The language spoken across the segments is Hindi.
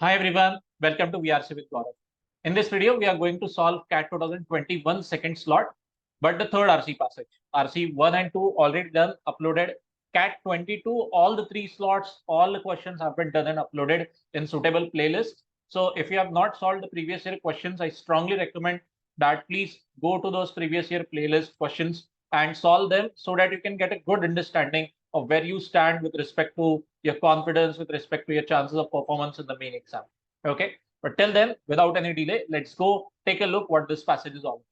Hi everyone, welcome to VRC with Gaurav. In this video, we are going to solve CAT 2021 second slot, but the third RC passage. RC 1 and 2 already done, uploaded. CAT 22, all the three slots, all the questions have been done and uploaded in suitable playlists. So if you have not solved the previous year questions, I strongly recommend that please go to those previous year playlist questions and solve them so that you can get a good understanding of where you stand with respect to your confidence, with respect to your chances of performance in the main exam. Okay. But till then, without any delay, let's go take a look what this passage is all about.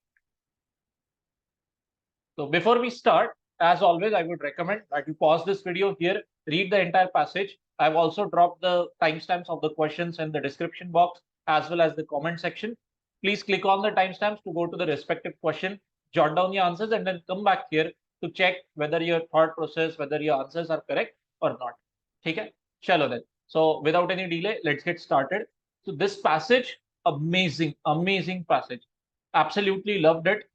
So before we start, as always, I would recommend that you pause this video here, read the entire passage. I've also dropped the timestamps of the questions in the description box as well as the comment section. Please click on the timestamps to go to the respective question, jot down your answers, and then come back here to check whether your thought process, whether your answers are correct or not. Okay, chalo then. So without any delay, let's get started. So this passage, amazing passage. Absolutely loved it.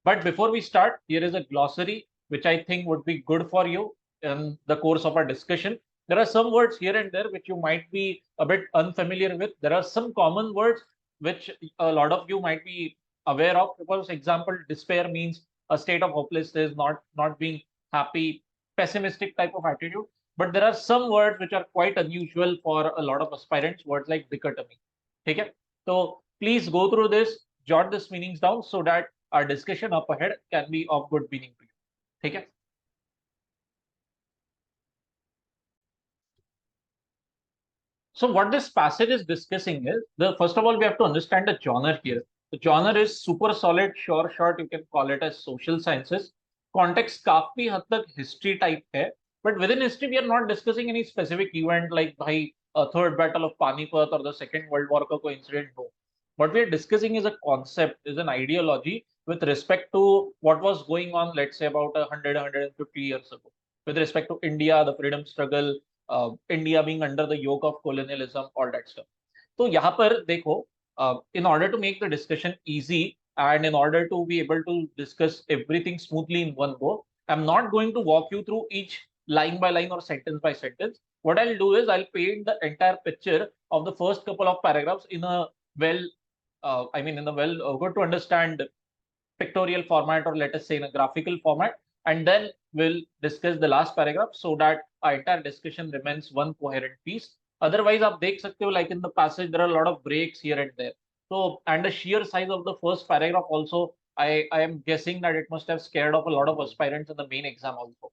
But before we start, here is a glossary which I think would be good for you in the course of our discussion. There are some words here and there which you might be a bit unfamiliar with. There are some common words which a lot of you might be aware of. For example, despair means a state of hopelessness, not being happy, pessimistic type of attitude. But there are some words which are quite unusual for a lot of aspirants, words like dichotomy. Okay? So please go through this, jot these meanings down so that our discussion up ahead can be of good meaning to you. Okay? So what this passage is discussing is, the first of all, we have to understand the genre here. The genre is super solid, sure short, you can call it as social sciences. Context काफी हद तक history type है, but within history we are not discussing any specific event like भाई third battle of Panipat or the second world war का कोई incident हो. What we are discussing is a concept, is an ideology with respect to what was going on, let's say about 150 years ago, with respect to India, the freedom struggle, India being under the yoke of colonialism, all that stuff. So यहाँ पर देखो, in order to make the discussion easy and in order to be able to discuss everything smoothly in one go, I'm not going to walk you through each line by line or sentence by sentence. What I'll do is I'll paint the entire picture of the first couple of paragraphs in a good to understand pictorial format, or let us say in a graphical format, and then we'll discuss the last paragraph so that our entire discussion remains one coherent piece. Otherwise, आप देख सकते हो, like in the passage, there are a lot of breaks here and there. So, and the sheer size of the first paragraph also, I am guessing that it must have scared off a lot of aspirants in the main exam also.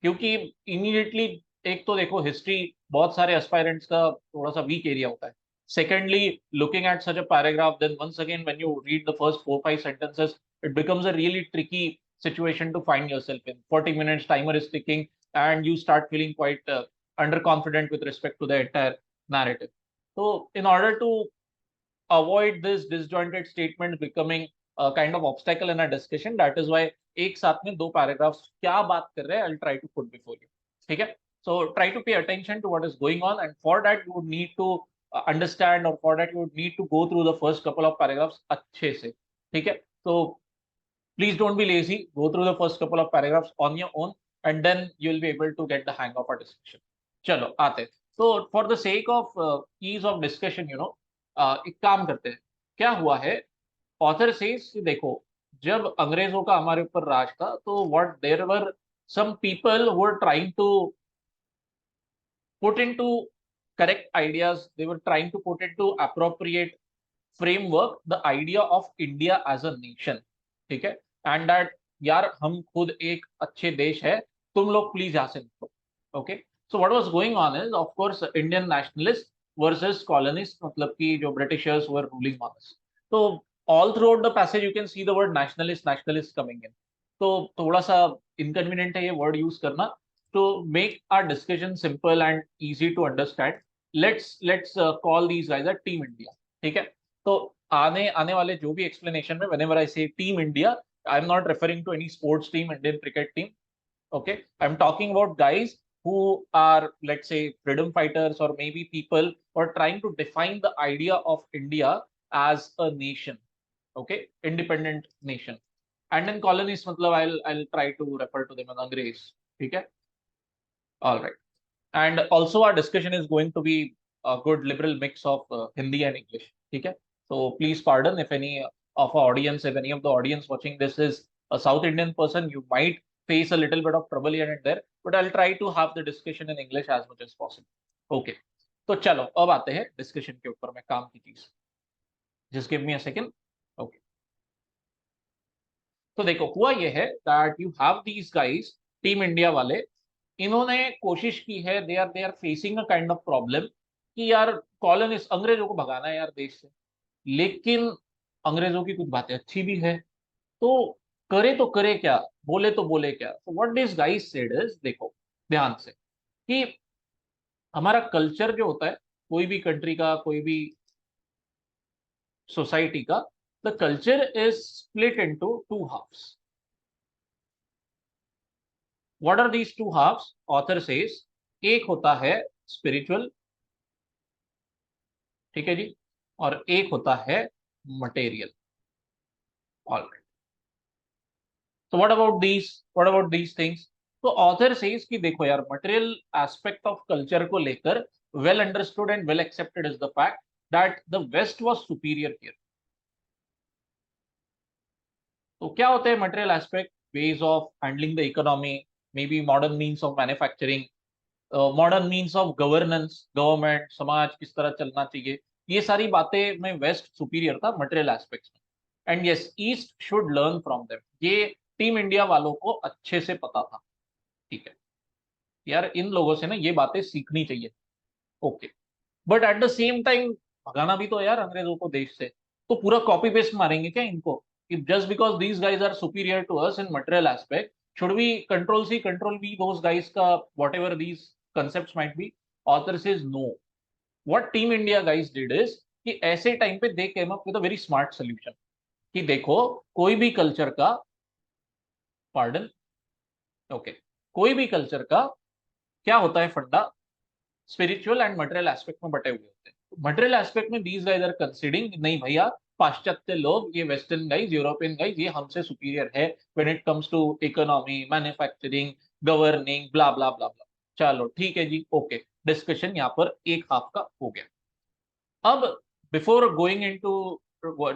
क्योंकि immediately एक तो देखो हिस्ट्री बहुत सारे एस्पायरेंट्स का थोड़ा सा वीक एरिया होता है. Secondly, looking at such a paragraph, then once again, when you read the first 4-5 sentences, it becomes a really tricky situation to find yourself in. 40 minutes timer is ticking, and you start feeling quite underconfident with respect to the entire narrative. So, in order to avoid this disjointed statement becoming a kind of obstacle in our discussion, that is why एक साथ में दो paragraphs क्या बात कर रहे हैं, I'll try to put before you. ठीक है? So try to pay attention to what is going on, and for that you would need to understand, or for that you would need to go through the first couple of paragraphs अच्छे से. ठीक है? So please don't be lazy. Go through the first couple of paragraphs on your own, and then you'll be able to get the hang of our discussion. चलो आते. So for the sake of ease of discussion, एक काम करते हैं. क्या हुआ है? ऑथर सेज देखो, जब अंग्रेजों का हमारे ऊपर राज था, तो what there were some people who were trying to put into correct ideas. They were trying to put into appropriate framework the idea of India as a nation. ठीक है? And that यार हम खुद एक अच्छे देश है, तुम लोग प्लीज यहाँ से निकलो. Okay? So what was going on is, of course, Indian nationalists versus colonists, मतलब कि जो Britishers were ruling on us. So all throughout the passage you can see the word nationalist coming in. तो थोड़ा सा inconvenient है ये word use करना. To make our discussion simple and easy to understand, let's call these guys a Team India. ठीक है? तो आने आने वाले जो भी explanation में, whenever I say Team India, I'm not referring to any sports team, Indian cricket team. Okay, I'm talking about guys who are, let's say, freedom fighters, or maybe people who are trying to define the idea of India as a nation. Okay, independent nation. And then colonies, matlab I'll try to refer to them as Angrez. Okay, all right. And also our discussion is going to be good liberal mix of Hindi and English. ठीक है? So please pardon if any of our audience, if any of the audience watching this is a South Indian person, you might face a little bit of trouble here and there, but I'll try to have the discussion in English as much as possible. Okay. तो चलो अब आते हैं डिस्कशन के ऊपर में काम की चीज. Just give me a second. Okay. तो देखो हुआ ये है that you have these guys, team India वाले, इन्होंने कोशिश की है, they are facing a kind of problem कि यार कॉलोनिस्ट, अंग्रेजों को भगाना है यार देश से, लेकिन अंग्रेजों की कुछ बातें अच्छी भी है, तो करे क्या, बोले तो बोले क्या. तो what this guys said is, देखो ध्यान से, कि हमारा कल्चर जो होता है कोई भी कंट्री का, कोई भी सोसाइटी का, the culture is split into two halves. What are these two halves? Author says एक होता है स्पिरिचुअल, ठीक है जी, और एक होता है material. Alright. So what about these things? तो ऑथर सेज कि देखो यार, मटेरियल एस्पेक्ट ऑफ कल्चर को लेकर well understood and well accepted is the fact that the west was superior here. तो क्या होते हैं material aspect? Ways of handling the economy, may be modern means of manufacturing, modern means of governance, government, समाज किस तरह चलना चाहिए, ये सारी बातें में वेस्ट सुपीरियर था मटेरियल एस्पेक्ट्स में. And yes, east should learn from them. ये टीम इंडिया वालों को अच्छे से पता था. ठीक है यार, इन लोगों से ना ये बातें सीखनी चाहिए. Okay. But at the same time भगाना भी तो यार अंग्रेजों को देश से, तो पूरा कॉपी पेस्ट मारेंगे क्या इनको? if just because these guys are superior to us in material aspect, should we control C, control V those guys ka, whatever these concepts might be? Author says no. What Team India guys did is कि ऐसे टाइम पे they came up with a very smart solution कि देखो कोई भी कल्चर का, पार्डन, ओके, कोई भी कल्चर का क्या होता है फंडा? स्पिरिचुअल एंड मटेरियल एस्पेक्ट में बटे हुए होते हैं. मटेरियल एस्पेक्ट में दीज गाइज आर कंसीडिंग, नहीं भैया पाश्चात्य लोग, ये वेस्टर्न गाइज, यूरोपियन गाइज, ये हमसे सुपीरियर है when it comes to economy, manufacturing, governing, blah blah blah blah. चलो ठीक है जी, ओके. डिस्कशन यहाँ पर एक हाफ का हो गया. अब before going into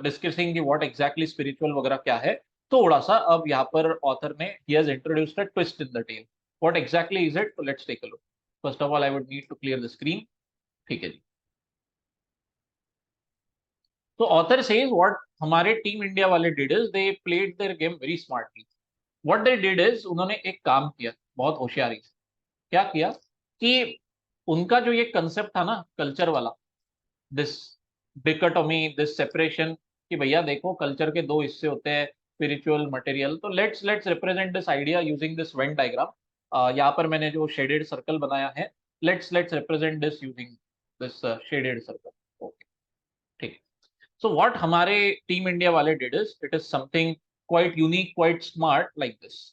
discussing what exactly spiritual वगैरह क्या है, थोड़ा सा अब यहाँ पर ऑथर ने ही has introduced a twist in the tale. What exactly is it? Let's take a look. First of all I would need to clear the screen. ठीक है जी. तो ऑथर सेज व्हाट हमारे टीम इंडिया वाले did is they played their game very smartly. What they did is, उन्होंने एक काम किया बहुत होशियारी से. क्या किया कि उनका जो ये कंसेप्ट था ना कल्चर वाला, दिस डिकोटोमी, दिस सेपरेशन, कि भैया देखो कल्चर के दो हिस्से होते हैं, स्पिरिचुअल, मटेरियल. तो let's represent this idea using this Venn diagram. यहाँ पर मैंने जो शेडेड सर्कल बनाया है, let's represent this using this shaded circle. Okay, ठीक. सो व्हाट हमारे टीम इंडिया वाले did is, it is something quite unique, quite smart like this.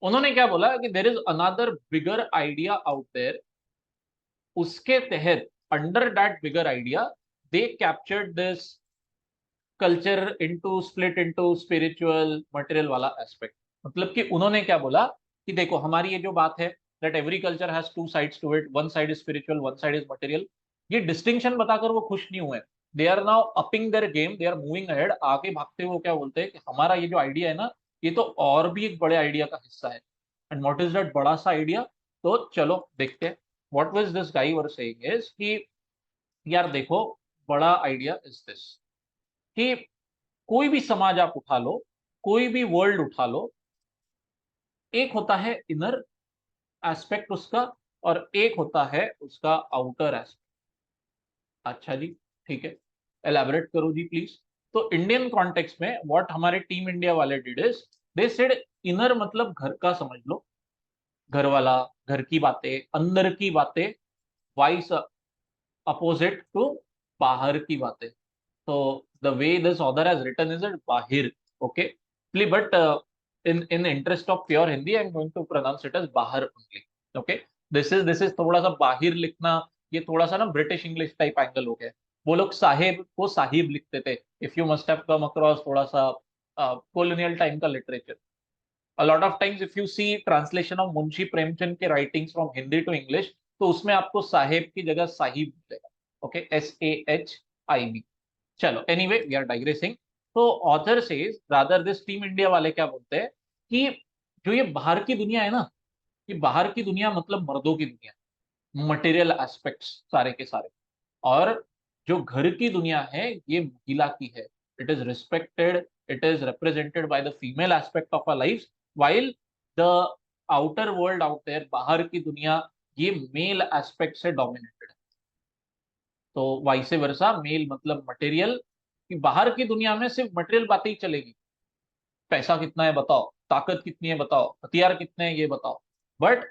उन्होंने क्या बोला कि there is another bigger idea out there. उसके तहत, under that bigger idea, they captured this culture into, split into spiritual, material वाला एस्पेक्ट. मतलब कि उन्होंने क्या बोला कि देखो हमारी ये जो बात है that every culture has two sides to it, one side is spiritual, one side is material, ये डिस्टिंक्शन बताकर वो खुश नहीं हुए. They are now upping their game, they are moving ahead. आगे भागते हुए क्या बोलते हैं कि हमारा ये जो आइडिया है ना, ये तो और भी एक बड़े आइडिया का हिस्सा है. एंड व्हाट इज दैट बड़ा सा आइडिया? तो चलो देखते हैं. What was this guy were saying is कि यार देखो, बड़ा आइडिया इज दिस कि कोई भी समाज आप उठा लो, कोई भी वर्ल्ड उठा लो, एक होता है इनर एस्पेक्ट उसका, और एक होता है उसका आउटर एस्पेक्ट. अच्छा जी, ठीक है, एलैबोरेट करो जी प्लीज. तो इंडियन कॉन्टेक्स्ट में व्हाट हमारे टीम इंडिया वाले did is they said inner मतलब घर का समझ लो, घर वाला, घर की बातें, अंदर की बातें, वाइस अपोजिट टू बाहर की बातें. So the way this author has written is it Bahir, okay? But in interest of pure Hindi, I'm going to pronounce it as Bahar only, okay? This is थोड़ा सा बाहिर लिखना, ये थोड़ा सा ना ब्रिटिश इंग्लिश टाइप एंगल हो गया. वो लोग साहेब को साहिब लिखते थे. If you must have come across थोड़ा सा कॉलोनियल टाइम का literature, A lot of times if you see translation of Munshi Premchand के writings from Hindi to English, तो उसमें आपको साहेब की जगह साहिब मिलेगा. Okay, SAHIB. चलो, एनीवे वी आर डाइग्रेसिंग. तो author says rather this team India वाले क्या बोलते हैं कि जो ये बाहर की दुनिया है ना, ये बाहर की दुनिया मतलब मर्दों की दुनिया, मटेरियल एस्पेक्ट्स सारे के सारे, और जो घर की दुनिया है ये महिला की है. It is respected, it is represented by the female aspect of a life, while the outer world out there, बाहर की दुनिया, ये मेल एस्पेक्ट से डोमिनेटेड है. तो वाइसे वर्सा, मेल मतलब मटेरियल, कि बाहर की दुनिया में सिर्फ मटेरियल बातें ही चलेगी. पैसा कितना है बताओ, ताकत कितनी है बताओ, हथियार कितने हैं ये बताओ. बट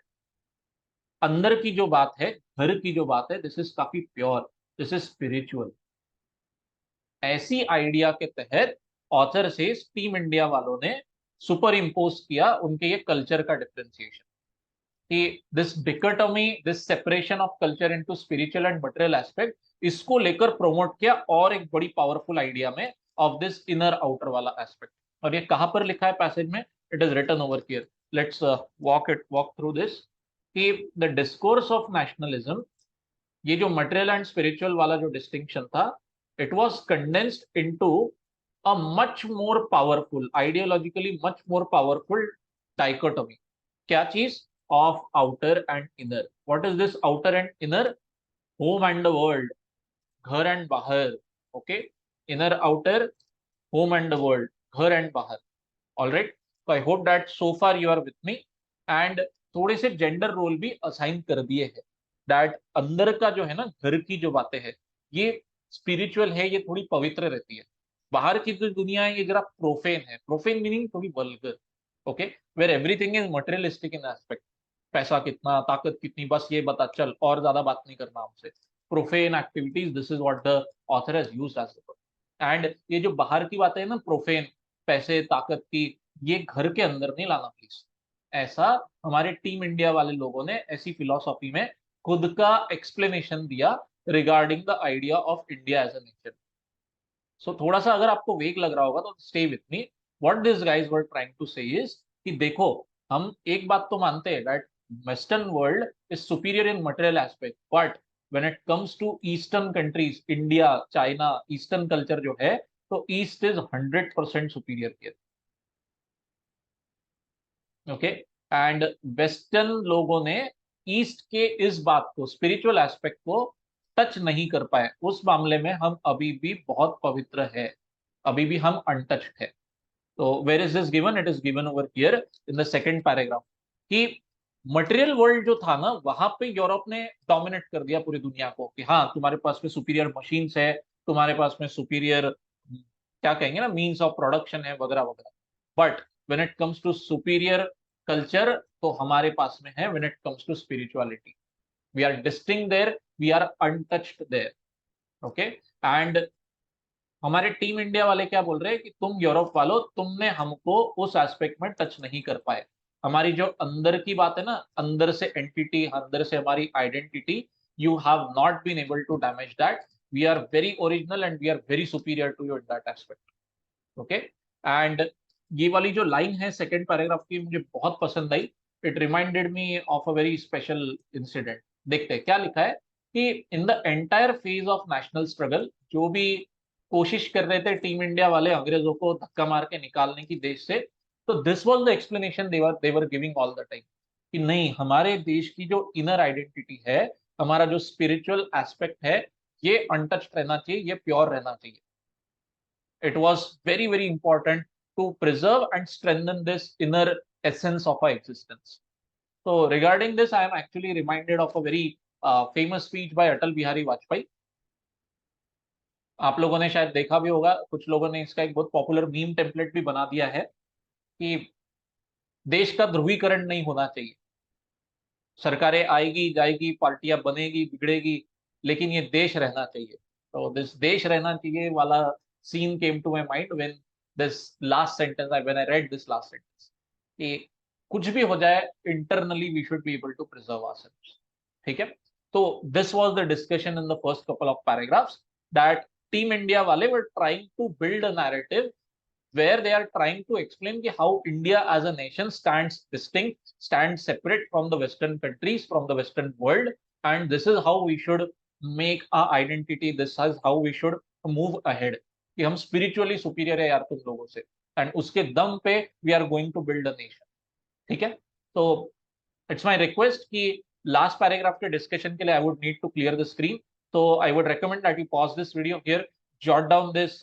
अंदर की जो बात है, घर की जो बात है, दिस इज काफी प्योर, दिस इज स्पिरिचुअल. ऐसी आइडिया के तहत ऑथर से टीम इंडिया वालों ने सुपर इम्पोज किया उनके ये कल्चर का डिफरेंशिएशन, कि this dichotomy, this separation of culture into spiritual and material aspect, इसको लेकर प्रोमोट किया और एक बड़ी पावरफुल आइडिया में, ऑफ दिस इनर आउटर वाला एस्पेक्ट. और ये कहां पर लिखा है पैसेज में? It is written over here. Let's walk through this. कि द डिस्कोर्स ऑफ नेशनलिज्म, ये जो मटेरियल एंड स्पिरिचुअल वाला जो डिस्टिंक्शन था, it was condensed into a much more powerful, ideologically much more powerful dichotomy. क्या चीज? Of outer and inner. What is this outer and inner? Home and the world, घर एंड बाहर. Okay, inner outer, home and the world, घर एंड बाहर. All right. तो I hope that so far you are with me. And थोड़े से जेंडर रोल भी असाइन कर दिए हैं, दैट अंदर का जो है ना, घर की जो बातें हैं, ये स्पिरिचुअल है, ये थोड़ी पवित्र रहती है. बाहर की जो दुनिया है ये जरा प्रोफेन है. प्रोफेन मीनिंग थोड़ी vulgar. Okay, where everything is materialistic in aspect. पैसा कितना, ताकत कितनी, बस ये बता चल, और ज्यादा बात नहीं करना हमसे. Profane activities, this is what the author has used as the. And ये जो बाहर की बातें है ना, प्रोफेन, पैसे ताकत की, ये घर के अंदर नहीं लाना प्लीज. ऐसा हमारे टीम इंडिया वाले लोगों ने ऐसी फिलॉसफी में खुद का एक्सप्लेनेशन दिया regarding the idea of India as a nation. So थोड़ा सा अगर आपको वेग लग रहा होगा तो stay with me. What this guys were trying to say is कि देखो, हम एक बात तो मानते हैं that western world is superior in material aspect, but when it comes to eastern countries, India, China, eastern culture जो है, तो east is 100% superior here. Okay, and western लोगों ने ईस्ट के इस बात को, स्पिरिचुअल एस्पेक्ट को टच नहीं कर पाए. उस मामले में हम अभी भी बहुत पवित्र है, अभी भी हम अनटच्ड है. तो where is this given? It is given over here in the second paragraph, कि मटेरियल वर्ल्ड जो था ना, वहां पे यूरोप ने डोमिनेट कर दिया पूरी दुनिया को, कि हाँ तुम्हारे पास में सुपीरियर मशीन्स है, तुम्हारे पास में सुपीरियर क्या कहेंगे ना, मीन्स ऑफ प्रोडक्शन है, वगैरह वगैरह. But when it comes to superior culture, तो हमारे पास में है when it comes to spirituality. We are distinct there, we are untouched there. Okay, and हमारे टीम इंडिया वाले क्या बोल रहे हैं कि तुम यूरोप वालों, तुमने हमको उस एस्पेक्ट में टच नहीं कर पाए. हमारी जो अंदर की बात है ना, अंदर से एंटिटी, अंदर से हमारी identity, you have not been able to damage that. We are very original and we are very superior to you in that aspect. Okay, and ये वाली जो लाइन है सेकेंड पैराग्राफ की, मुझे बहुत पसंद आई. It reminded me of a very special incident. देखते हैं क्या लिखा है. कि in the entire phase of national struggle, जो भी कोशिश कर रहे थे टीम इंडिया वाले अंग्रेजों को धक्का मार के निकालने की देश से, तो this was the explanation they were giving all the time, कि नहीं, हमारे देश की जो इनर आइडेंटिटी है, हमारा जो स्पिरिचुअल एस्पेक्ट है, ये अनटच्ड रहना चाहिए, ये प्योर रहना चाहिए. It was very, very important to preserve and strengthen this inner essence of our existence. So regarding this, I am actually reminded of a very famous speech by Atal Bihari Vajpayee. आप लोगों ने शायद देखा भी होगा, कुछ लोगों ने इसका एक बहुत पॉपुलर मीम टेम्पलेट भी बना दिया है, कि देश का ध्रुवीकरण नहीं होना चाहिए. सरकारें आएगी जाएगी, पार्टियां बनेगी बिगड़ेगी, लेकिन ये देश रहना चाहिए. तो दिस देश रहना चाहिए वाला scene came to my mind when this last sentence, when I read this last sentence, कि कुछ भी हो जाए, internally we should be able to preserve ourselves. ठीक है. तो this was the discussion in the first couple of paragraphs, that team India वाले were trying to build a narrative where they are trying to explain ki how India as a nation stands distinct, stands separate from the Western countries, from the Western world, and this is how we should make our identity, this is how we should move ahead, कि हम spiritually superior है यार तुम लोगों से, and उसके दम पे we are going to build a nation. ठीक है, तो इट्स माय रिक्वेस्ट कि लास्ट पैराग्राफ के डिस्कशन के लिए I would need to clear the screen, तो I would recommend that you pause this video here, jot down this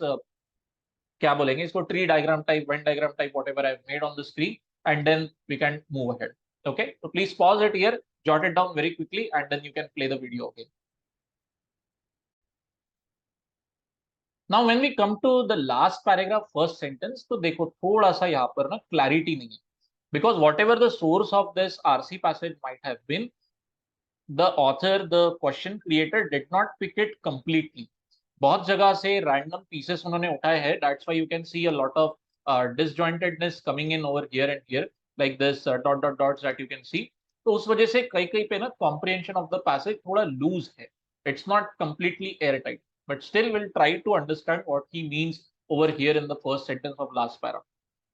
क्या बोलेंगे इसको, tree diagram type, Venn diagram type, whatever I have made on the screen, and then we can move ahead. Okay, तो please pause it here, jot it down very quickly, and then you can play the video again. Now when we come to the last paragraph, first sentence, तो देखो थोड़ा सा यहाँ पर ना क्लैरिटी नहीं है, because whatever the source of this RC passage might have been, the author, the question creator did not pick it completely. बहुत जगह से random pieces उन्होंने उठाए हैं, that's why you can see a lot of disjointedness coming in over here and here, like this dot dot dots that you can see. तो उस वजह से कई कई पे ना comprehension of the passage थोड़ा loose है, it's not completely airtight, but still we'll try to understand what he means over here in the first sentence of last paragraph.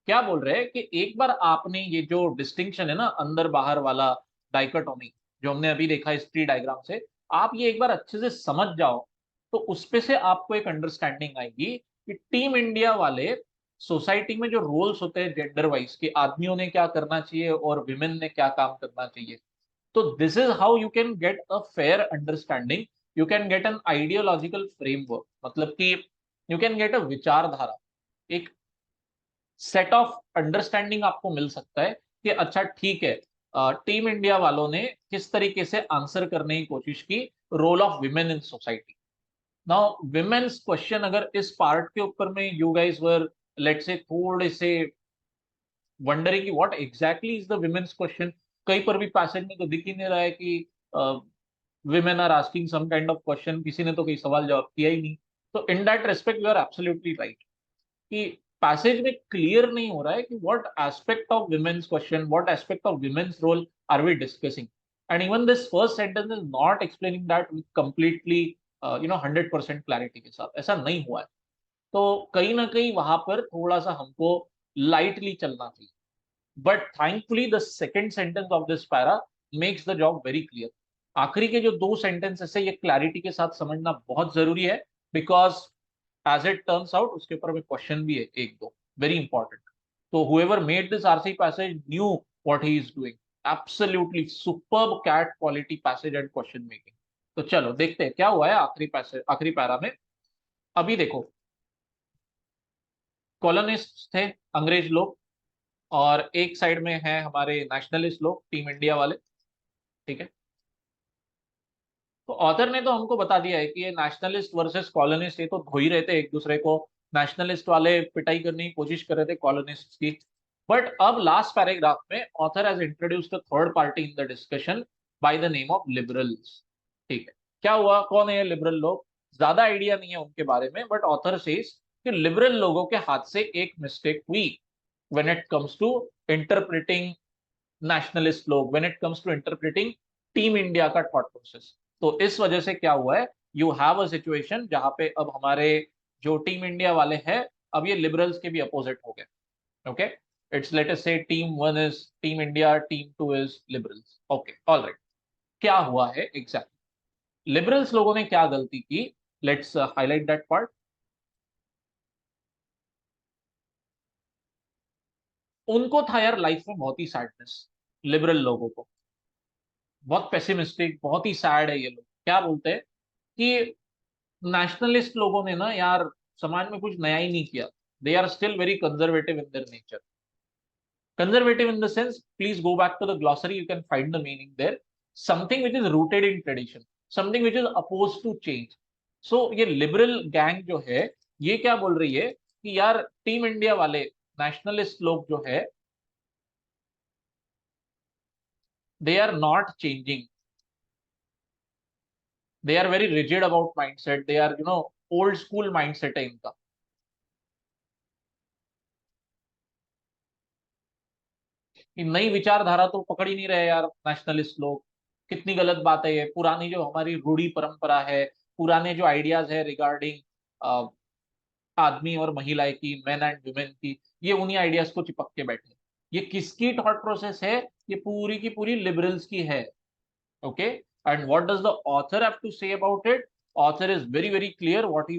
क्या बोल रहे हैं कि एक बार आपने ये जो डिस्टिंक्शन है ना अंदर बाहर वाला डाइकोटोमी जो हमने अभी देखा इस ट्री डायग्राम से, आप ये एक बार अच्छे से समझ जाओ तो उसपे से आपको एक अंडरस्टैंडिंग आएगी कि टीम इंडिया वाले सोसाइटी में जो रोल्स होते हैं जेंडर वाइज, कि आदमियों ने क्या करना चाहिए और विमेन ने क्या काम करना चाहिए, तो this is how you can get a fair understanding, you can get an ideological framework, मतलब कि यू कैन गेट अ विचारधारा, एक सेट ऑफ अंडरस्टैंडिंग आपको मिल सकता है कि अच्छा ठीक है, टीम इंडिया वालों ने किस तरीके से आंसर करने की कोशिश की role of women in society. Now women's question, अगर इस पार्ट के ऊपर में you guys were let's say थोड़े से वंडरिंग कि what exactly is the women's question, कहीं पर भी पैसेज में तो दिख ही नहीं रहा है कि women are asking some kind of question, किसी ने तो कोई सवाल जवाब किया ही नहीं. तो in that respect you are absolutely right कि पैसेज में क्लियर नहीं हो रहा है कि what aspect of women's question, what aspect of women's role are we discussing, and even this first sentence is not explaining that with completely 100% clarity के साथ, ऐसा नहीं हुआ है. तो कहीं ना कहीं वहां पर थोड़ा सा हमको लाइटली चलना चाहिए, but thankfully the second sentence of this para makes the job very clear. आखिरी के जो दो सेंटेंसेस है ये क्लैरिटी के साथ समझना बहुत जरूरी है, because as it turns out उसके ऊपर में क्वेश्चन भी है एक दो वेरी इंपॉर्टेंट. तो whoever made this RC passage knew what he is doing. Absolutely superb cat quality passage and question making. तो चलो देखते हैं क्या हुआ है आखिरी पैसेज, आखिरी पैरा में. अभी देखो, कॉलोनिस्ट थे अंग्रेज लोग, और एक साइड में है हमारे नेशनलिस्ट लोग, टीम इंडिया वाले. ठीक है, तो ऑथर ने तो हमको बता दिया है कि ये नेशनलिस्ट वर्सेस कॉलोनिस्ट, ये तो धो ही रहे थे एक दूसरे को, नेशनलिस्ट वाले पिटाई करने की कोशिश कर रहे थे कॉलोनिस्ट की. बट अब लास्ट पैराग्राफ में author has introduced a third party in the discussion by the name of liberals. ठीक है, क्या हुआ, कौन है ये लिबरल लोग, ज्यादा आइडिया नहीं है उनके बारे में, बट ऑथर सेज कि लिबरल लोगों के हाथ से एक मिस्टेक हुई when it comes to interpreting nationalist लोग, when it comes to interpreting team India का थॉट प्रोसेस. तो इस वजह से क्या हुआ है, यू हैव अ सिचुएशन जहां पे अब हमारे जो टीम इंडिया वाले हैं अब ये लिबरल्स के भी अपोजिट हो गए. ओके, इट्स लेट अस से team one is team India, team two is liberals. Okay, alright, क्या हुआ है एग्जैक्टली, लिबरल्स लोगों ने क्या गलती की, लेट्स हाईलाइट दैट पार्ट. उनको था यार लाइफ में बहुत ही सैडनेस, लिबरल लोगों को बहुत पेसिमिस्टिक, बहुत ही सैड है ये लोग. क्या बोलते हैं कि नेशनलिस्ट लोगों ने ना यार समाज में कुछ नया ही नहीं किया, they are still very conservative in their nature. Conservative in the sense, please go back to the glossary, you can find the meaning there. Something which is rooted in tradition, something which is opposed to change. So ये liberal gang जो है ये क्या बोल रही है कि यार टीम इंडिया वाले नेशनलिस्ट लोग जो है they are not changing, they are very rigid about mindset, they are old school mindset है इनका. कि नई विचारधारा तो पकड़ ही नहीं रहे यार नेशनलिस्ट लोग, कितनी गलत बात है ये, पुरानी जो हमारी रूढ़ी परंपरा है, पुराने जो आइडियाज है रिगार्डिंग आदमी और महिलाएं की, मैन एंड वुमेन की, ये उन्हीं आइडियाज को चिपक के बैठे। ये किसकी थॉट प्रोसेस है? ये पूरी की पूरी लिबरल्स की है। Okay, and what does the author have to say about it? Author is very very clear. What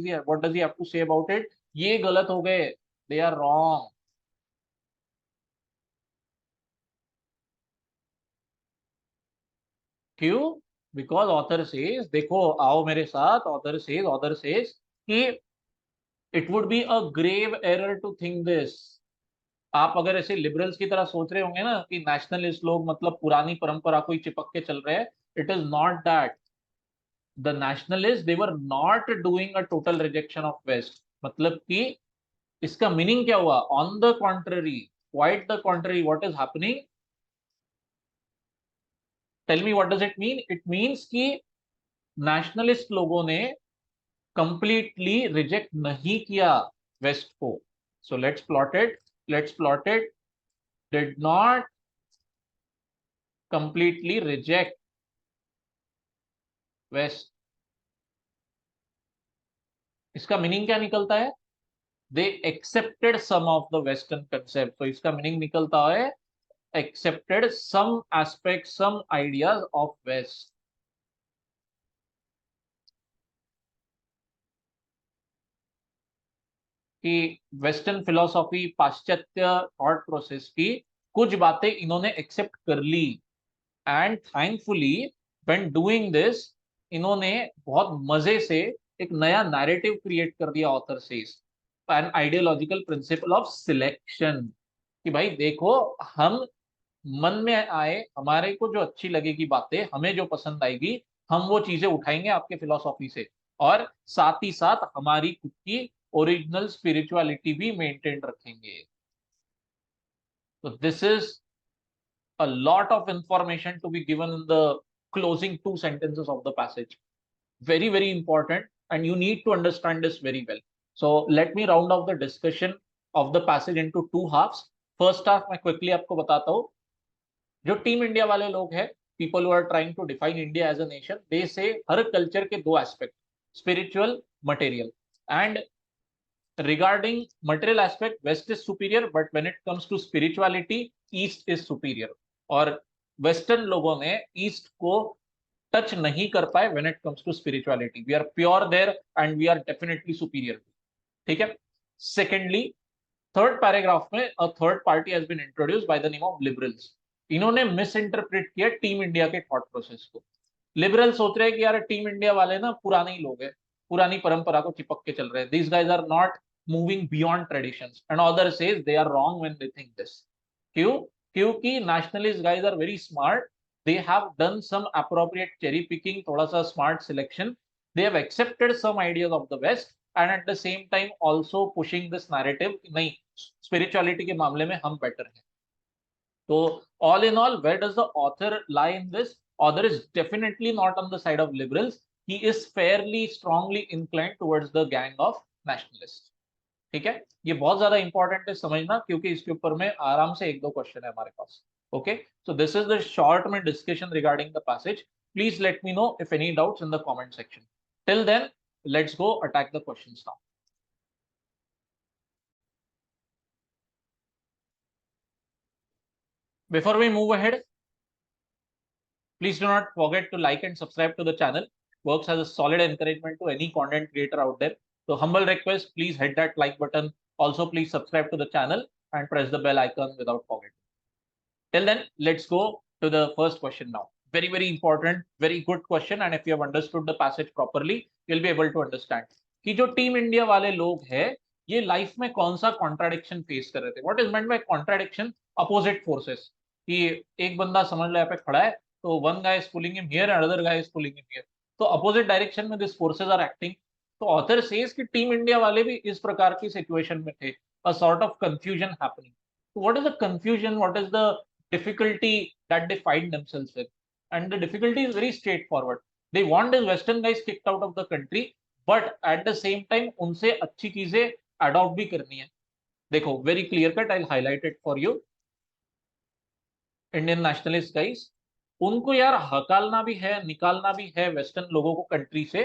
does he have to say about it? ये गलत हो गए, दे आर रॉन्ग। क्यों? बिकॉज ऑथर सेज, देखो आओ मेरे साथ, ऑथर सेज कि it would be a grave error to think this. आप अगर ऐसे लिबरल्स की तरह सोच रहे होंगे ना कि नेशनलिस्ट लोग मतलब पुरानी परंपरा को ही चिपक के चल रहे हैं, it is not that. The nationalist they were not doing a total rejection of west. मतलब कि इसका मीनिंग क्या हुआ? On the contrary, quite the contrary, what is happening? Tell me what does it mean? It means कि नेशनलिस्ट लोगों ने कंप्लीटली रिजेक्ट नहीं किया वेस्ट को। So let's plot it did not completely reject west. इसका मीनिंग क्या निकलता है? They accepted some of the western concept. तो इसका मीनिंग निकलता है accepted some aspect, some ideas of west. कि वेस्टर्न फिलोसॉफी, पाश्चात्य थॉट प्रोसेस की कुछ बातें इन्होंने एक्सेप्ट कर ली। And thankfully when doing this, इन्होंने बहुत मजे से एक नया नैरेटिव क्रिएट कर दिया। Author says an ideological principle of selection, कि भाई देखो, हम मन में आए, हमारे को जो अच्छी लगेगी बातें, हमें जो पसंद आएगी, हम वो चीजें उठाएंगे आपके फिलोसॉफी से, और साथ ही साथ हमारी खुद की ओरिजिनल स्पिरिचुअलिटी भी मेंटेन रखेंगे। तो this is a lot of information to be given in the closing two sentences of the passage. Very, very important, and you need to understand this very well. So let me round off the discussion of the passage into two halves. First half मैं quickly आपको बताता हूँ। जो टीम इंडिया वाले लोग हैं, people who are trying to define India as a nation, they say हर कल्चर के दो aspect, spiritual, material. And regarding material aspect, west is superior, but when it comes to spirituality, east is superior। और वेस्टर्न लोगों ने ईस्ट को टच नहीं कर पाए when it comes to spirituality। we are pure there and we are definitely superior। ठीक है। secondly, थर्ड पैराग्राफ में a third party has been introduced by the name of liberals। इन्होंने मिस इंटरप्रेट किया टीम इंडिया के थॉट प्रोसेस को। लिबरल सोच रहे हैं कि यार टीम इंडिया वाले ना पुराने ही लोग हैं, पुरानी परंपरा को चिपक के चल रहे हैं। These guys are not moving beyond traditions, and other says they are wrong when they think this. क्यों? क्योंकि nationalist guys are very smart. They have done some appropriate cherry picking, थोड़ा सा smart selection. They have accepted some ideas of the west and at the same time also pushing this narrative, नहीं, स्पिरिचुअलिटी के मामले में हम बेटर हैं। So all in all, where does the author lie in this? Author is definitely not on the side of liberals. He is fairly strongly inclined towards the gang of nationalists। ठीक है, ये बहुत ज्यादा इंपॉर्टेंट है समझना, क्योंकि इसके ऊपर में आराम से एक दो क्वेश्चन है हमारे पास। Okay, so this is the short में discussion regarding the passage. Please let me know if any doubts in the comment section. Till then, let's go attack the questions now. Before we move ahead, please do not forget to like and subscribe to the channel. Works as a solid encouragement to any content creator out there. So humble request, please hit that like button. Also, please subscribe to the channel and press the bell icon without forgetting. Till then, let's go to the first question now. Very, very important, very good question. And if you have understood the passage properly, you'll be able to understand कि जो टीम इंडिया वाले लोग हैं, ये लाइफ में कौन सा कॉन्ट्राडिक्शन फेस कर रहे थे। What is meant by contradiction? Opposite forces. कि एक बंदा समझ लो यहाँ पे खड़ा है, तो one guy is pulling him here and other guy is pulling him here, तो अपोजिट डायरेक्शन में दिस फोर्सेस आर एक्टिंग। तो ऑथर सेज कि टीम इंडिया वाले भी इस प्रकार की सिचुएशन में थे, a sort of confusion happening. So what is the confusion? What is the difficulty that they find themselves with? And the difficulty is very straightforward. They want the Western guys kicked out of the country, but at the same time उनसे अच्छी चीजें अडॉप्ट भी करनी है। देखो, very clear cut, I highlight it for you. Indian nationalist guys, उनको यार हकालना भी है, निकालना भी है वेस्टर्न लोगों को कंट्री से,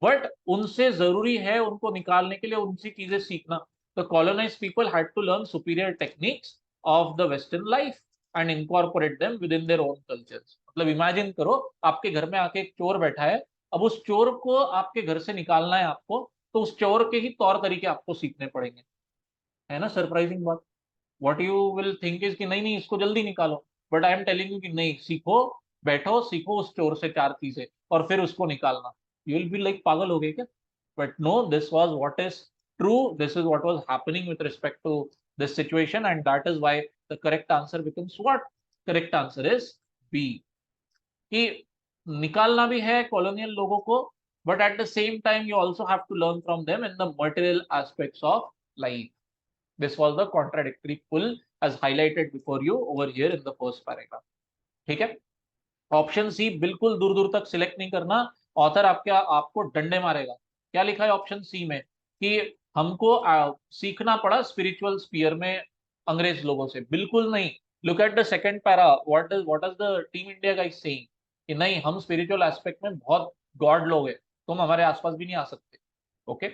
बट उनसे जरूरी है उनको निकालने के लिए उनसी चीजें सीखना। The colonised people had to learn superior techniques of the western life and incorporate them within their own cultures. मतलब इमेजिन करो आपके घर में आके एक चोर बैठा है, अब उस चोर को आपके घर से निकालना है आपको, तो उस चोर के ही तौर तरीके आपको सीखने पड़ेंगे। है ना सरप्राइजिंग बात। What you will think is कि नहीं नहीं इसको जल्दी निकालो, but I am telling you कि नहीं, सीखो, बैठो सीखो उस चोर से चार चीजें और फिर उसको निकालना। यू विल बी लाइक पागल हो गए क्या? But no, this was what is true, this is what was happening with respect to this situation and that is why the correct answer becomes what? Correct answer is B, कि निकालना भी है कॉलोनियल लोगों को, but at the same time you also have to learn from them in the material aspects of life. This was the contradictory pull as highlighted before you over here in the first paragraph. ठीक है, ऑप्शन सी बिल्कुल दूर दूर तक सिलेक्ट नहीं करना, ऑथर आपको डंडे मारेगा। क्या लिखा है ऑप्शन सी में? कि हमको सीखना पड़ा स्पिरिचुअल स्पीयर में अंग्रेज लोगों से, बिल्कुल नहीं। Look at the second para, what is the team India guys saying कि नहीं, हम स्पिरिचुअल एस्पेक्ट में बहुत गॉड लोग हैं, तुम हमारे आसपास भी नहीं आ सकते। Okay,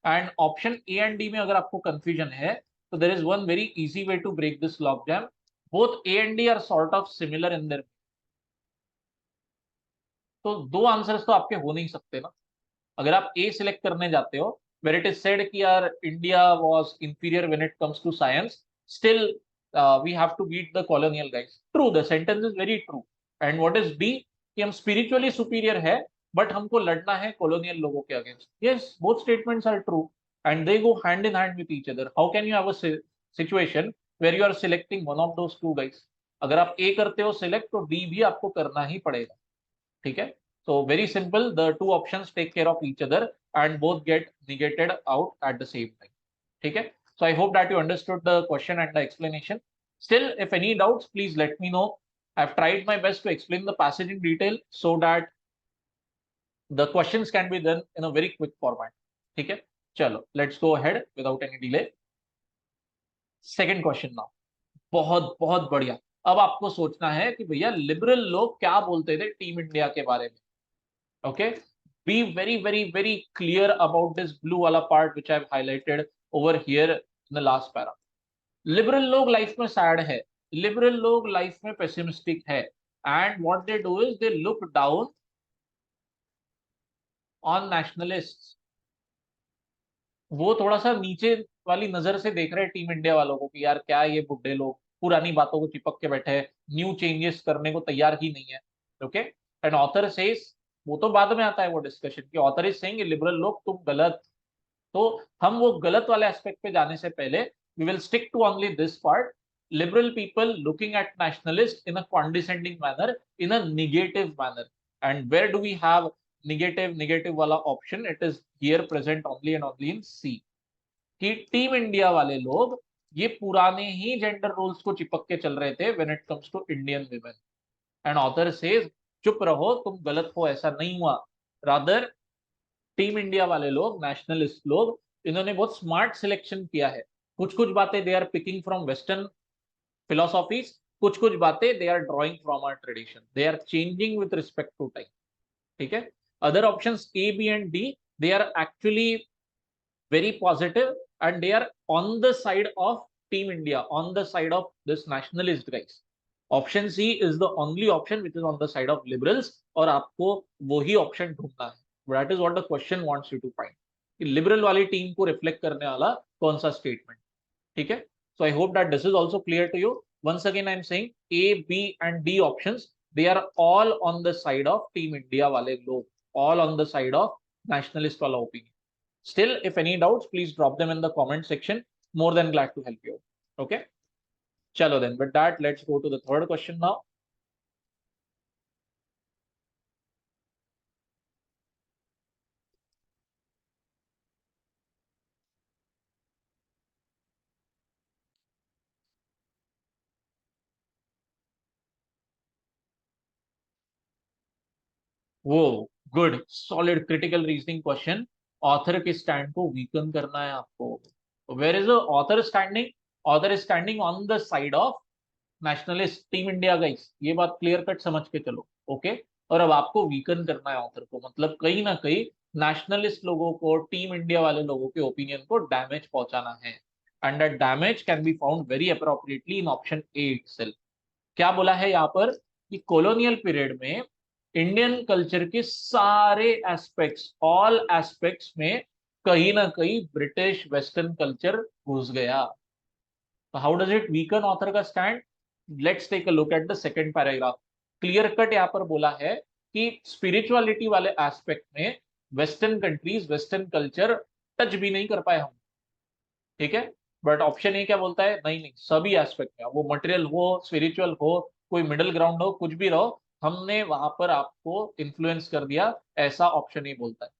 and option A and D में अगर आपको कंफ्यूजन है तो there is one very easy way to break this lock jam. Both A and D are sort of similar in there, तो दो आंसर्स तो आपके हो नहीं सकते ना। अगर आप ए सिलेक्ट करने जाते हो वेर इट इज सेड कि यार India was inferior when it comes to science, still we have to beat the colonial guys, true, the sentence is very true. And what is D? कि हम स्पिरिचुअली सुपीरियर है बट हमको लड़ना है कॉलोनियल लोगों के against. Yes, both statements are true and they go hand in hand with each other. How can you have a situation where you are selecting one of those two guys? अगर आप ए करते हो सिलेक्ट तो डी भी आपको करना ही पड़ेगा। ठीक है, so very simple, the two options take care of each other and both get negated out at the same time. ठीक है, so I hope that you understood the question and the explanation. Still, if any doubts, please let me know. I've tried my best to explain the passage in detail so that the questions can be done in a very quick format. ठीक है, चलो let's go ahead without any delay. Second question now. बहुत बहुत बढ़िया। अब आपको सोचना है कि भैया लिबरल लोग क्या बोलते थे टीम इंडिया के बारे में। Okay, be very clear about this blue wala part which I have highlighted over here in the last para. Liberal लोग लाइफ में सैड है, लिबरल लोग लाइफ में पेसिमिस्टिक है, and what they do is they look down on nationalists. वो थोड़ा सा नीचे वाली नजर से देख रहे हैं टीम इंडिया वालों को कि यार क्या ये बुड्ढे लोग पुरानी बातों को चिपक के बैठे हैं, न्यू चेंजेस करने को तैयार ही नहीं है। ओके, एंड ऑथर सेज, वो तो बाद में आता है वो डिस्कशन कि ऑथर इज सेइंग लिबरल लोग तुम गलत। तो हम वो गलत वाले एस्पेक्ट पे जाने से पहले we will stick to only this part. Liberal people looking at nationalist in a condescending manner, in a negative manner, and where do we have negative वाला option? It is here present only and only in C, कि टीम इंडिया वाले लोग ये पुराने ही जेंडर रोल्स को चिपक के चल रहे थे when it comes to Indian women. And author says चुप रहो, तुम गलत हो, ऐसा नहीं हुआ। रादर टीम इंडिया वाले लोग, नेशनलिस्ट लोग, इन्होंने बहुत स्मार्ट सिलेक्शन किया है। कुछ कुछ बातें they are picking from western philosophies, कुछ कुछ बातें they are drawing from our tradition, they are changing with respect to time. ठीक है, other options A B and D, they are actually very positive and they are on the side of Team India, on the side of this nationalist guys. Option C is the only option which is on the side of liberals और आपको वही ऑप्शन ढूंढना है. That is what the question wants you to find. कि लिबरल वाली टीम को रिफ्लेक्ट करने वाला कौन सा स्टेटमेंट. ठीक है, so I hope that this is also clear to you. Once again I am saying A, B and D options, they are all on the side of Team India वाले लोग, all on the side of nationalist वाला opinion. Still, if any doubts, please drop them in the comment section. More than glad to help you. Okay. Chalo then. With that, let's go to the third question now. वो good solid critical reasoning question. Author के स्टैंड को वीकन करना है आपको. Where is the author standing? Author is standing on the side of nationalist team India guys. ये बात क्लियर कट समझ के चलो. ओके, और अब आपको वीकन करना है ऑथर को, मतलब कहीं ना कहीं नेशनलिस्ट लोगों को, टीम इंडिया वाले लोगों के ओपिनियन को डैमेज पहुंचाना है, and that damage can be found very appropriately in option A itself. क्या बोला है यहाँ पर कि कॉलोनियल पीरियड में इंडियन कल्चर के सारे एस्पेक्ट्स, ऑल एस्पेक्ट्स में कहीं ना कहीं ब्रिटिश वेस्टर्न कल्चर घुस गया। तो how does it weaken author का stand? Let's take a look at the second paragraph. Clear cut यहाँ पर बोला है कि स्पिरिचुअलिटी वाले एस्पेक्ट में western countries, western culture touch भी नहीं कर पाए हम, ठीक है। बट ऑप्शन ए क्या बोलता है? नहीं नहीं, सभी एस्पेक्ट में, वो मटेरियल हो, स्पिरिचुअल हो, कोई मिडिल ग्राउंड हो, कुछ भी रहो, हमने वहां पर आपको इन्फ्लुएंस कर दिया, ऐसा ऑप्शन ए बोलता है।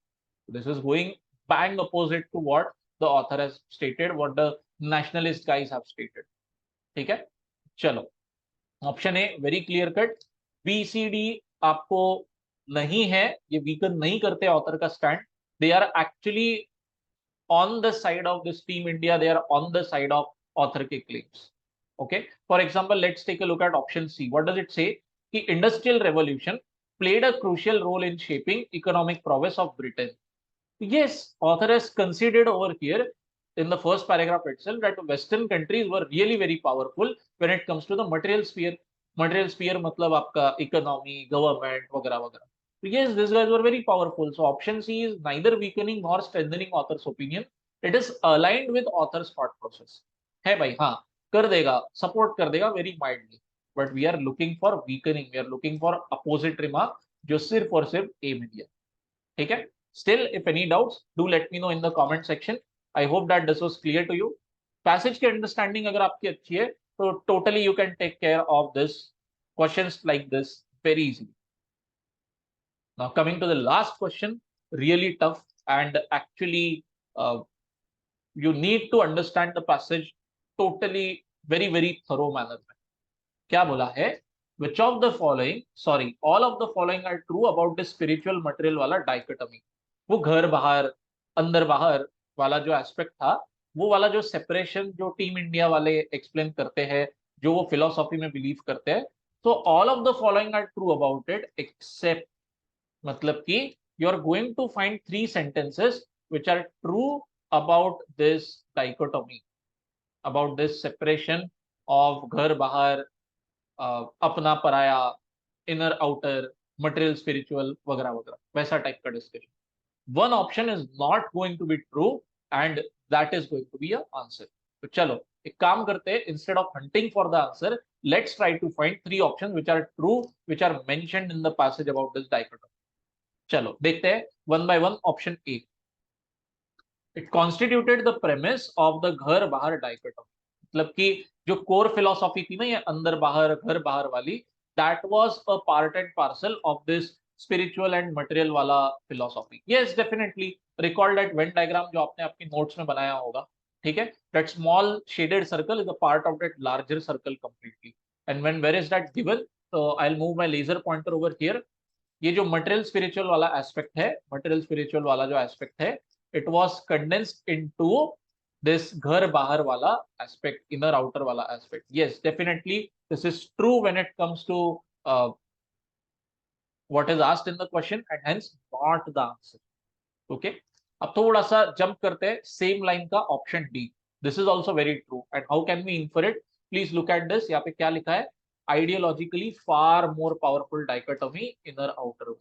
This is going bang opposite to what the author has stated, what the nationalist guys have stated, ठीक है। चलो, option A very clear cut, B C D आपको नहीं है, ये वीकन नहीं करते ऑथर का stand. They are actually on the side of this team India, they are on the side of author के claims. Okay, for example, let's take a look at option C. What does it say? कि industrial revolution played a crucial role in shaping economic prowess of Britain. Yes, author has considered over here in the first paragraph itself that Western countries were really very powerful when it comes to the material sphere. Material sphere मतलब आपका economy, government वगैरह वगैरह. So yes, these guys were very powerful. So option C is neither weakening nor strengthening author's opinion. It is aligned with author's thought process. है भाई, हाँ कर देगा, support कर देगा very mildly. But we are looking for weakening. We are looking for opposite remark जो सिर्फ और सिर्फ A में दिया, ठीक है। Still, if any doubts, do let me know in the comment section. I hope that this was clear to you. Passage की understanding अगर आपकी अच्छी है, तो totally you can take care of this questions like this very easily. Now coming to the last question, really tough, and actually you need to understand the passage totally very thorough manner में. क्या बोला है? Which of the following, sorry, all of the following are true about the spiritual material वाला dichotomy. वो घर बाहर, अंदर बाहर वाला जो एस्पेक्ट था, वो वाला जो सेपरेशन जो टीम इंडिया वाले एक्सप्लेन करते हैं, जो वो फिलोसॉफी में बिलीव करते हैं, तो all of the following are true about it except, मतलब कि you are going to find 3 sentences which are true about this dichotomy, about this separation of घर बाहर, अपना पराया, इनर आउटर, मटेरियल स्पिरिचुअल वगैरह वगैरह, वैसा टाइप का discussion. One option is not going to be true and that is going to be a answer. तो चलो एक काम करते हैं, instead of hunting for the answer, let's try to find 3 options which are true, which are mentioned in the passage about this dichotomy. चलो देखते हैं one by one. Option A, it constituted the premise of the घर बाहर डाइकोटोमी, मतलब कि जो कोर फिलोसॉफी थी ना ये अंदर बाहर घर बाहर वाली, that was a part and parcel of this spiritual and material वाला philosophy. Yes definitely, recall that when diagram जो आपने आपकी नोट्स में बनाया होगा, ठीक है. That small shaded circle is a part of that larger circle completely. And when where is that given, तो I will move my laser pointer over here. ये जो मटेरियल स्पिरिचुअल वाला एस्पेक्ट है, मटेरियल स्पिरिचुअल वाला जो एस्पेक्ट है, it was condensed into this घर बाहर वाला aspect, inner outer वाला aspect. Yes, definitely this is true when it comes to what is asked in the question and hence not the answer. Okay, अब थोड़ा सा जंप करते हैं सेम लाइन का option D. This is also very true and how can we infer it? Please look at this. यहाँ पे क्या लिखा है? Ideologically far more powerful dichotomy inner outer.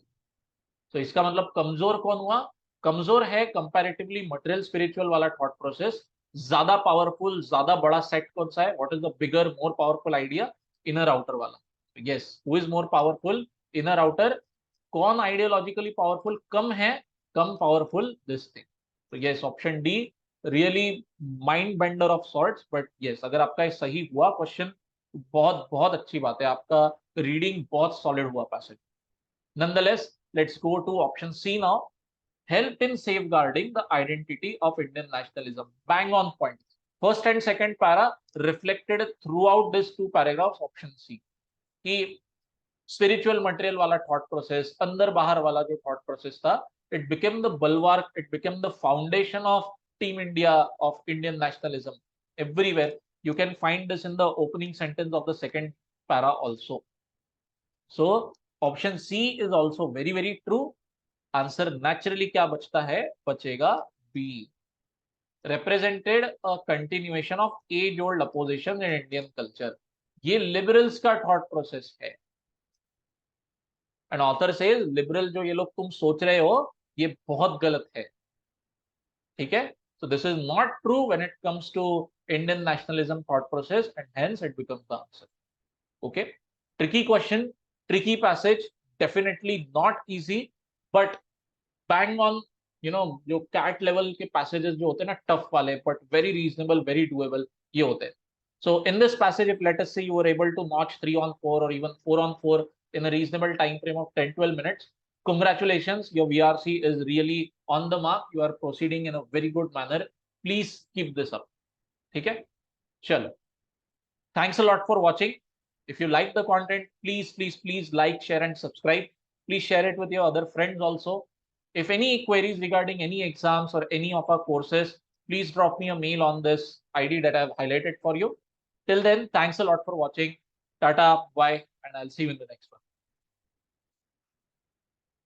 तो इसका मतलब कमजोर कौन हुआ? कमजोर है कंपैरेटिवली मटेरियल स्पिरिचुअल वाला थॉट प्रोसेस. ज्यादा पावरफुल, ज्यादा बड़ा सेट कौन सा है? What is the bigger more powerful idea? Inner outer वाला. Yes, who is more powerful? Inner outer. कौन आइडियोलॉजिकली पावरफुल कम है? कम पावरफुल दिस थिंग. तो yes, option D really mind bender of sorts. But yes, अगर आपका सही हुआ क्वेश्चन, बहुत बहुत अच्छी बात है, आपका रीडिंग बहुत सॉलिड हुआ passage. Nonetheless, let's go to option C now. Help in safeguarding the identity of Indian nationalism. Bang on point. First and second para reflected throughout these 2 paragraphs. Option C. कि spiritual material वाला thought process, अंदर बाहर वाला जो thought process था, it became the bulwark, it became the foundation of Team India, of Indian nationalism. Everywhere you can find this in the opening sentence of the second para also. So option C is also very true. Answer naturally क्या बचता है, बचेगा B, represented a continuation of age-old opposition in Indian culture. ये liberals का thought process है. And author says liberal जो ये लोग तुम सोच रहे हो ये बहुत गलत है. ठीक है? So this is not true when it comes to Indian nationalism thought process, and hence it becomes the answer. Okay? Tricky question, tricky passage, definitely not easy, but bang on, you know, जो कैट लेवल के पैसेजेस जो होते हैं ना टफ वाले, but very reasonable, very doable ये होते हैं. So in this passage, if let us say you were able to notch 3 on 4 or even 4 on 4 in a reasonable time frame of 10-12 minutes, congratulations, your VRC is really on the mark. You are proceeding in a very good manner. Please keep this up. ठीक है? चलो. Thanks a lot for watching. If you like the content, please like, share and subscribe. Please share it with your other friends also. If any queries regarding any exams or any of our courses, please drop me a mail on this ID that I've highlighted for you. Till then, thanks a lot for watching. Tata, bye, and I'll see you in the next one.